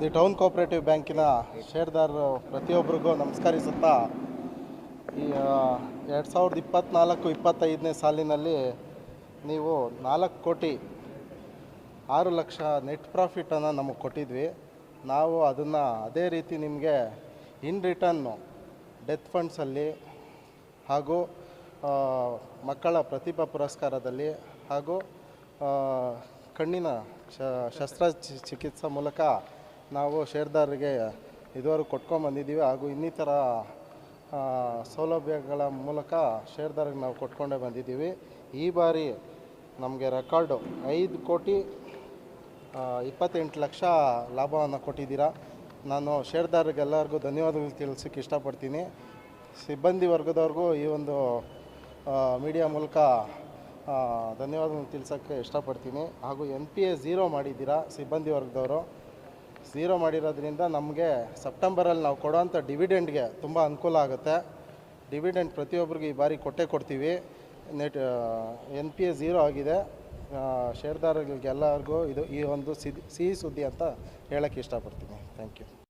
The town cooperative ಬ್ಯಾಂಕಿನ ಷೇರ್ದಾರರು ಪ್ರತಿಯೊಬ್ಬರಿಗೂ ನಮಸ್ಕರಿಸುತ್ತಾ, ಈ 2024-25ನೇ ಸಾಲಿನಲ್ಲಿ ನೀವು 4,06,00,000 ನೆಟ್ ಪ್ರಾಫಿಟನ್ನು ನಮಗೆ ಕೊಟ್ಟಿದ್ವಿ. ನಾವು ಅದನ್ನು ಅದೇ ರೀತಿ ನಿಮಗೆ ಇನ್ ರಿಟರ್ನು ಡೆತ್ ಫಂಡ್ಸಲ್ಲಿ ಹಾಗೂ ಮಕ್ಕಳ ಪ್ರತಿಭಾ ಪುರಸ್ಕಾರದಲ್ಲಿ ಹಾಗೂ ಕಣ್ಣಿನ ಶಸ್ತ್ರಚಿಕಿತ್ಸೆ ಮೂಲಕ ನಾವು ಷೇರ್ದಾರರಿಗೆ ಇದುವರೆಗೂ ಕೊಟ್ಕೊಂಡ್ಬಂದಿದ್ದೀವಿ. ಹಾಗೂ ಇನ್ನಿತರ ಸೌಲಭ್ಯಗಳ ಮೂಲಕ ಷೇರ್ದಾರಿಗೆ ನಾವು ಕೊಟ್ಕೊಂಡೇ ಬಂದಿದ್ದೀವಿ. ಈ ಬಾರಿ ನಮಗೆ ರೆಕಾರ್ಡು 5,28,00,000 ಲಾಭವನ್ನು ಕೊಟ್ಟಿದ್ದೀರಾ. ನಾನು ಷೇರ್ದಾರರಿಗೆಲ್ಲರಿಗೂ ಧನ್ಯವಾದಗಳು ತಿಳಿಸೋಕ್ಕೆ ಇಷ್ಟಪಡ್ತೀನಿ. ಸಿಬ್ಬಂದಿ ವರ್ಗದವ್ರಿಗೂ ಈ ಒಂದು ಮೀಡಿಯಾ ಮೂಲಕ ಧನ್ಯವಾದಗಳು ತಿಳಿಸೋಕ್ಕೆ ಇಷ್ಟಪಡ್ತೀನಿ. ಹಾಗೂ NPA 0 ಮಾಡಿದ್ದೀರಾ ಸಿಬ್ಬಂದಿ ವರ್ಗದವರು. 0 ಮಾಡಿರೋದ್ರಿಂದ ನಮಗೆ ಸೆಪ್ಟೆಂಬರಲ್ಲಿ ನಾವು ಕೊಡೋವಂಥ ಡಿವಿಡೆಂಡ್ಗೆ ತುಂಬ ಅನುಕೂಲ ಆಗುತ್ತೆ. ಡಿವಿಡೆಂಡ್ ಪ್ರತಿಯೊಬ್ಬರಿಗೂ ಈ ಬಾರಿ ಕೊಡ್ತೀವಿ. NPA 0 ಆಗಿದೆ. ಷೇರ್ದಾರರಿಗೆಲ್ಲರಿಗೂ ಇದು ಈ ಒಂದು ಸಿಹಿ ಸುದ್ದಿ ಅಂತ ಹೇಳೋಕ್ಕೆ ಇಷ್ಟಪಡ್ತೀನಿ. Thank you.